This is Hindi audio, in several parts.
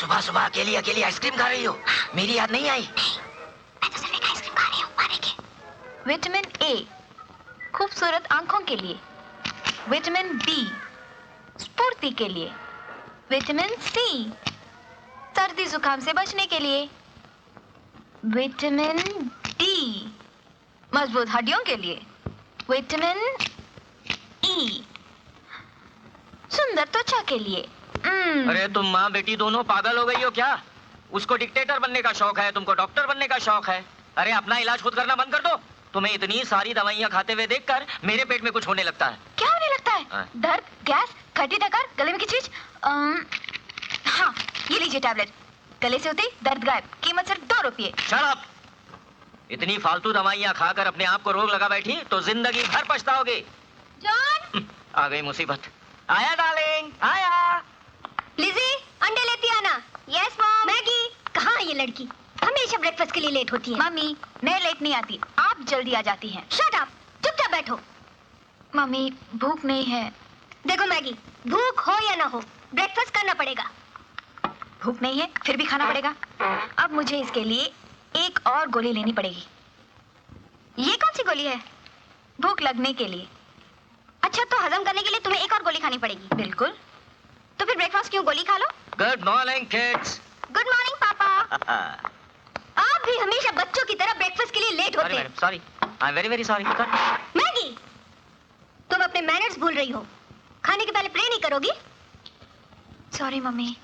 सुबह सुबह अकेली अकेली आइसक्रीम खा रही हो? मेरी याद नहीं आई? मैं तो सिर्फ एक आइसक्रीम खा रही हूँ, मानेंगे। विटामिन ए खूबसूरत आंखों के लिए, विटामिन बी स्फूर्ति के लिए, विटामिन सी सर्दी जुकाम से बचने के लिए, विटामिन डी मजबूत हड्डियों के लिए, विटामिन ई सुंदर त्वचा के लिए। अरे तुम माँ बेटी दोनों पागल हो गई हो क्या? उसको डिक्टेटर बनने का शौक है, तुमको डॉक्टर बनने का शौक है। अरे अपना इलाज खुद करना बंद कर दो। तुम्हें इतनी सारी दवाइयाँ खाते हुए देखकर मेरे पेट में कुछ होने लगता है। क्या होने लगता है? दर्द, गैस, खट्टी डकार, गले में खिंचीच। हाँ, ये लीजिए टैबलेट। गले से होते ही दर्द गायब। कीमत सिर्फ 2 रुपये। Shut up! इतनी फालतू दवाइयाँ खाकर अपने आप को रोग लगा बैठी तो जिंदगी भर पछताओगे। जॉन! आ गई मुसीबत। आया डार्लिंग, आया। लिज़ी, अंडे लेती आना। Yes mom. मैगी, कहाँ है ये लड़की? हमेशा ब्रेकफास्ट के लिए लेट होती है। मम्मी, मैं लेट नहीं आती, आप जल्दी आ जाती हैं। शट अप, चुपचाप बैठो। मम्मी, भूख नहीं है। देखो मैगी, भूख हो या ना हो, ब्रेकफास्ट करना पड़ेगा। भूख नहीं है, फिर भी खाना पड़ेगा। अब मुझे इसके लिए एक और गोली लेनी पड़ेगी। ये कौन सी गोली है? भूख लगने के लिए। अच्छा, तो हजम करने के लिए तुम्हें एक और गोली खानी पड़ेगी। बिल्कुल। तो फिर ब्रेकफास्ट क्यों गोली खा लो? Good morning kids. Good morning पापा। आप भी हमेशा बच्चों की तरह ब्रेकफास्ट के लिए लेट होते हैं। Sorry, I am very very sorry. Maggi, तुम अपने मैनर्स भूल रही हो। खाने के पहले प्रे नहीं करोगी? Sorry mummy.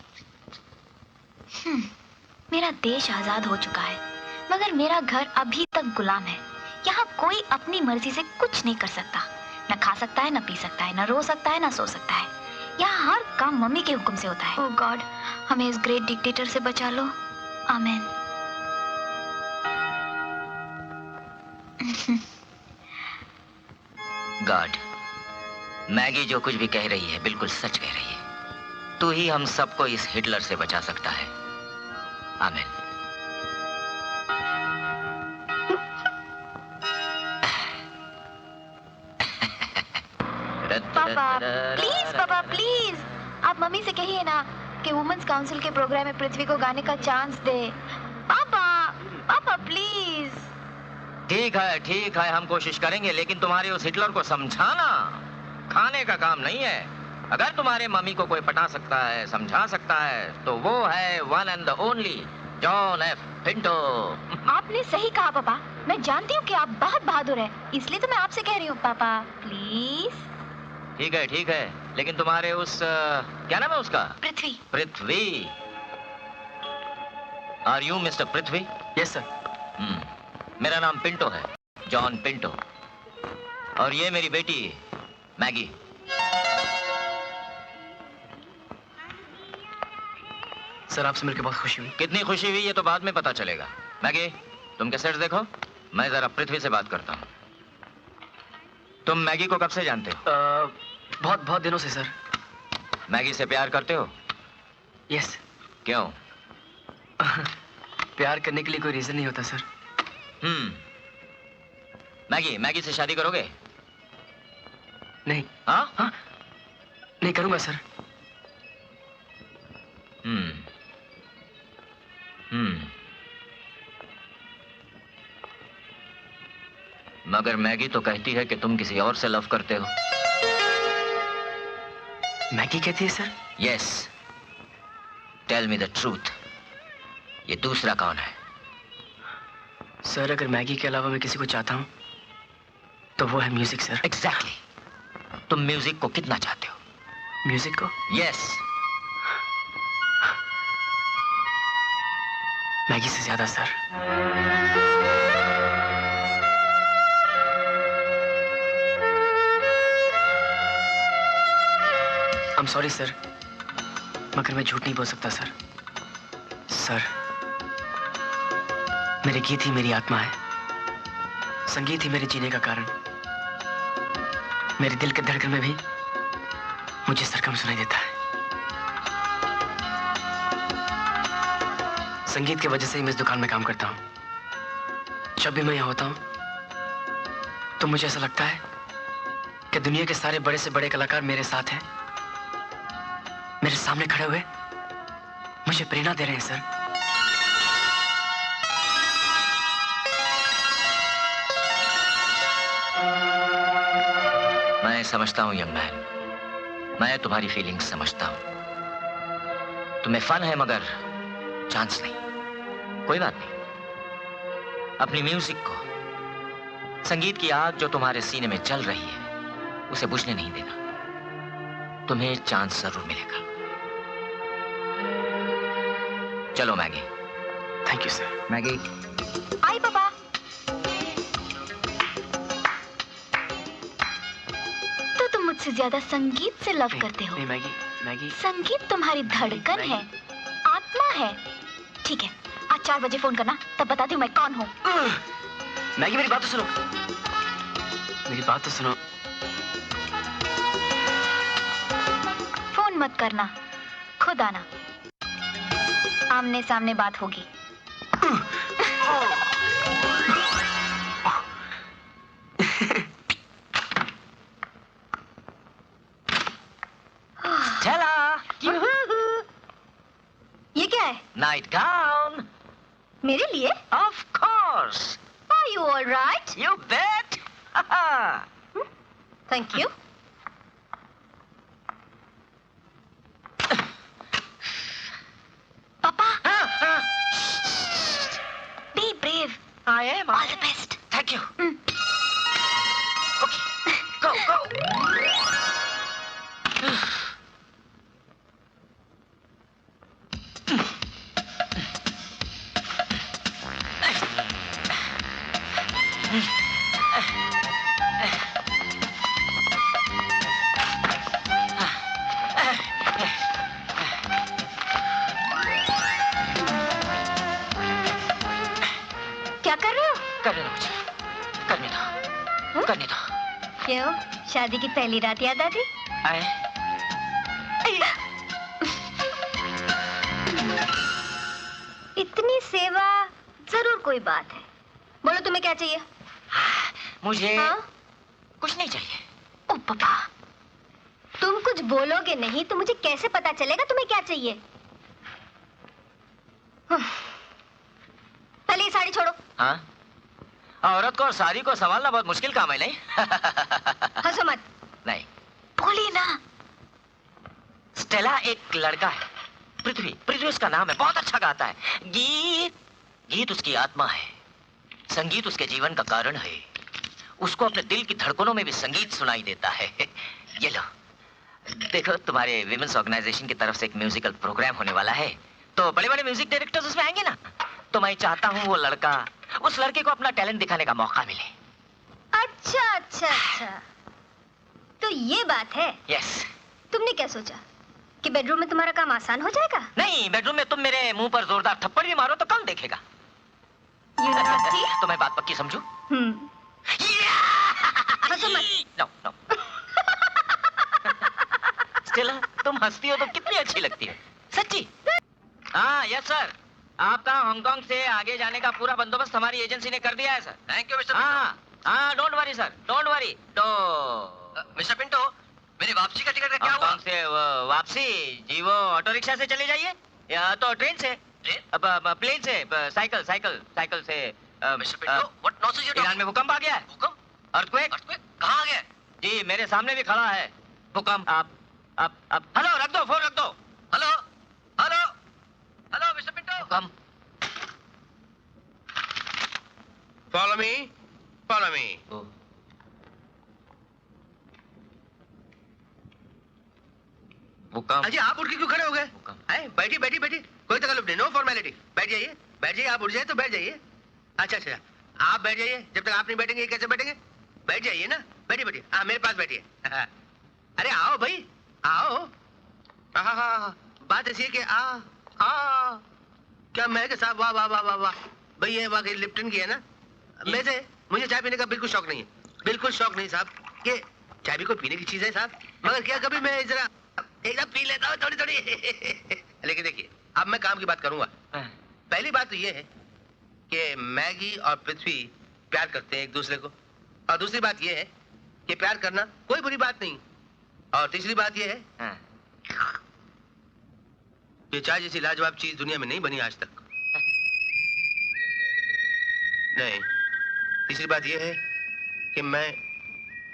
मेरा देश आजाद हो चुका है, मगर मेरा घर अभी तक गुलाम है। यहाँ कोई अपनी मर्जी से कुछ नहीं कर सकता। न खा सकता है, न पी सकता है, न रो सकता है, न सो सकता है। यहाँ हर काम मम्मी के हुक्म से होता है। ओह गॉड, हमें इस ग्रेट डिक्टेटर से बचा लो। आमीन। गॉड, मैगी जो कुछ भी कह रही है बिल्कुल सच कह रही है। तू ही हम सबको इस हिटलर से बचा सकता है। आमीन। पापा प्लीज, आप मम्मी से कहिए ना कि वुमेन्स काउंसिल के प्रोग्राम में पृथ्वी को गाने का चांस दे। पापा, पापा प्लीज। ठीक है, हम कोशिश करेंगे, लेकिन तुम्हारे उस हिटलर को समझाना खाने का काम नहीं है। अगर तुम्हारे मम्मी को कोई पटा सकता है, समझा सकता है, तो वो है one and the only John F Pinto. आपने सही कहा पापा। मैं जानती हूँ कि आप बहुत बहादुर हैं, इसलिए तो मैं आपसे कह रही हूँ पापा प्लीज। ठीक है, लेकिन तुम्हारे उस क्या नाम है उसका? Prithvi. Are you mister Prithvi? Yes sir. मेरा नाम पिंटो है, जॉन पिंटो। और ये मेरी बेटी मैगी। सर, आपसे मिलकर बहुत खुशी हुई। कितनी खुशी हुई ये तो बाद में पता चलेगा। मैगी, तुम कैसेट्स देखो, मैं जरा पृथ्वी से बात करता हूँ। तुम मैगी को कब से जानते हो? बहुत दिनों से सर। मैगी से प्यार करते हो? यस। क्यों? प्यार करने के लिए कोई रीजन नहीं होता सर। मैगी से शादी करोगे? नहीं। हाँ? नहीं करूंगा सर। मगर मैगी तो कहती है कि तुम किसी और से लव करते हो। मैगी कहती है sir? Yes. Tell me the truth, ये दूसरा कौन है? सर, अगर मैगी के अलावा मैं किसी को चाहता हूं तो वो है म्यूजिक सर। एग्जैक्टली। तुम म्यूजिक को कितना चाहते हो? म्यूजिक को? यस। मैगी से ज्यादा सर। I'm sorry सर, मगर मैं झूठ नहीं बोल सकता सर। सर, मेरे गीत ही मेरी आत्मा है, संगीत ही मेरे जीने का कारण। मेरे दिल के धड़कन में भी मुझे सरगम सुनाई देता है। संगीत की वजह से ही मैं इस दुकान में काम करता हूँ। जब भी मैं यहाँ होता हूँ तो मुझे ऐसा लगता है कि दुनिया के सारे बड़े से बड़े कलाकार मेरे साथ हैं, मेरे सामने खड़े हुए मुझे प्रेरणा दे रहे हैं सर। मैं समझता हूं यंग मैन, मैं तुम्हारी फीलिंग्स समझता हूं। तुम्हें फन है मगर चांस नहीं। कोई बात नहीं, अपनी म्यूजिक को, संगीत की आग जो तुम्हारे सीने में जल रही है, उसे बुझने नहीं देना। तुम्हें चांस जरूर मिलेगा। चलो Maggie. Thank you sir. Maggie. आई पापा। तो तुम मुझसे ज्यादा संगीत से लव करते हो। नहीं मैगी, मैगी। संगीत तुम्हारी धड़कन है, आत्मा है। ठीक है, आज 4 बजे फोन करना, तब बताती हूँ मैं कौन हूँ। मैगी मेरी बात तो सुनो, मेरी बात तो सुनो। फोन मत करना, खुद आना, आमने सामने बात होगी। चला। ये क्या है? Night gown. मेरे लिए? Of course. Are you all right? You bet. Thank you. पापा, be brave. I am. All the best. Thank you. Okay. Go, go. क्या कर रहे हो? करने दो मुझे, करने दो, करने दो। क्यों? शादी की पहली रात याद आ गई? आए। इतनी सेवा, जरूर कोई बात है। बोलो तुम्हें क्या चाहिए? मुझे हाँ? कुछ नहीं चाहिए। ओ पापा, तुम कुछ बोलोगे नहीं तो मुझे कैसे पता चलेगा तुम्हें क्या चाहिए? पहले ये साड़ी छोड़ो। हाँ? औरत को और साड़ी को संभालना बहुत मुश्किल काम है, नहीं? हंसो मत। नहीं। बोली ना। स्टेला एक लड़का है, पृथ्वी, पृथ्वी उसका नाम है, बहुत अच्छा गाता है। गीत उसकी आत्मा है, संगीत उसके जीवन का कारण है। उसको अपने दिल की धड़कनों में भी संगीत सुनाई देता है। ये लो, देखो तुम्हारे विमेंस ऑर्गेनाइजेशन की तरफ से एक म्यूजिकल प्रोग्राम होने वाला है, तो बड़े बड़े म्यूजिक डायरेक्टर्स उसमें आएंगे ना। तो मैं चाहता हूँ वो लड़का, उस लड़के को अपना टैलेंट दिखाने का मौका मिले। अच्छा अच्छा अच्छा, तो ये बात है। यस। तुमने क्या सोचा कि बेडरूम में तुम्हारा काम आसान हो जाएगा? नहीं, बेडरूम में तुम मेरे मुंह पर जोरदार थप्पड़ भी मारो तो कौन देखेगा? तो मैं बात पक्की समझू? हंसो मत। No no. स्टेला, तुम हंसती हो तो कितनी अच्छी लगती है, सच्ची। हाँ यस सर, आपका हांगकांग से आगे जाने का पूरा बंदोबस्त हमारी एजेंसी ने कर दिया है सर। थैंक यू मिस्टर हाँ हाँ, don't worry sir, don't worry. तो मिस्टर पिंटो, मेरी वापसी का टिकट का क्या हुआ? हांगकांग से वापसी जी वो ऑटो रिक्शा से चले जाइए या तो ट्रेन से, प्लेन से, साइकिल साइकिल साइकिल से। Mister Pinto, what nonsense you Iran talking? में भूकंप आ गया है। भूकंप? अर्थक्वेक। अर्थक्वेक? कहाँ आ गया? जी मेरे सामने भी खड़ा है भूकंप। आप हेलो, रख दो फोन, रख दो। Hello hello hello mister Pinto, भूकंप। Follow me, follow me. भूकंप। अजी आप उठ के क्यों खड़े हो गए? भूकंप। बैठिए बैठिए बैठिए, कोई तकलीफ नहीं, नो फॉर्मेलिटी। बैठ जाइए बैठ जाइए, आप उठ जाए तो बैठ जाइए। अच्छा अच्छा, आप बैठ जाइए। जब तक आप नहीं बैठेंगे ये कैसे बैठेंगे? बैठ जाइए ना, बैठिए बैठिए। हाँ मेरे पास बैठिए। अरे आओ भाई आओ। हाँ, बात ऐसी है कि क्या महक है साहब, वाह वाह वाह वाह वाह। भाई ये वाकई लिप्टन की है ना। वैसे मुझे चाय पीने का बिल्कुल शौक नहीं है, बिल्कुल शौक नहीं साहब। कि चाय भी कोई पीने की चीज है साहब, मगर क्या कभी मैं जरा एकदम पी लेता हूँ थोड़ी थोड़ी। लेकिन देखिए, अब मैं काम की बात करूंगा। पहली बात तो ये है कि मैगी और पृथ्वी प्यार करते हैं एक दूसरे को, और दूसरी बात ये है कि प्यार करना कोई बुरी बात नहीं, और तीसरी बात ये है ये चाय जैसी लाजवाब चीज दुनिया में नहीं बनी आज तक। नहीं, तीसरी बात यह है कि मैं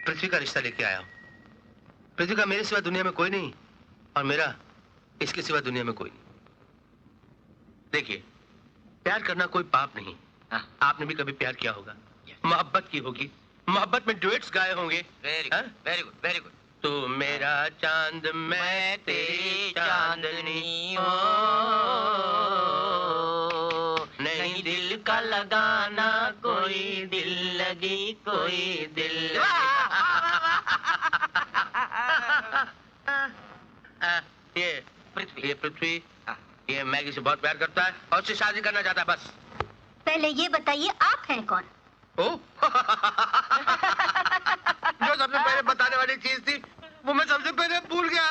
पृथ्वी का रिश्ता लेके आया हूं। पृथ्वी का मेरे सिवा दुनिया में कोई नहीं और मेरा इसके सिवा दुनिया में कोई नहीं। देखिए, प्यार करना कोई पाप नहीं। आपने भी कभी प्यार किया होगा, मोहब्बत की होगी, मोहब्बत में डुएट्स गाए होंगे। वेरी हाँ? Good, very good, very good. तो मेरा चांद मैं तेरी चांदनी हो, नहीं दिल का लगाना कोई दिल लगी कोई दिल ये पृथ्वी ये मैगी से बहुत प्यार करता है और उससे शादी करना चाहता है बस। पहले ये बताइए आप हैं कौन? ओ जो सबसे पहले बताने वाली चीज थी वो मैं सबसे पहले भूल गया।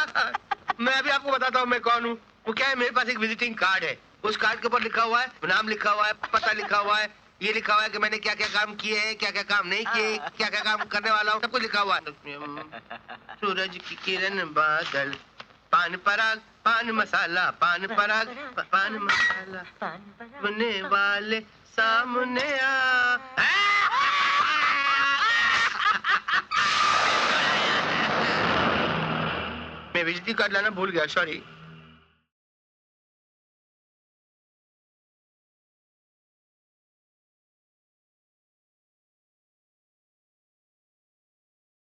मैं अभी आपको बताता हूँ मैं कौन हूँ। वो क्या है, मेरे पास एक विजिटिंग कार्ड है। उस कार्ड के ऊपर लिखा हुआ है, नाम लिखा हुआ है, पता लिखा हुआ है, ये लिखा हुआ है कि मैंने क्या क्या काम किए हैं, क्या क्या काम नहीं किए, क्या क्या काम करने वाला हूँ, सब कुछ लिखा हुआ है। सूरज की किरण, बादल, पान पराग, पान मसाला, पान पराग, पान मसाला, बनने वाले सामने आ। मैं विजिटिंग कार्ड लाना भूल गया, सॉरी।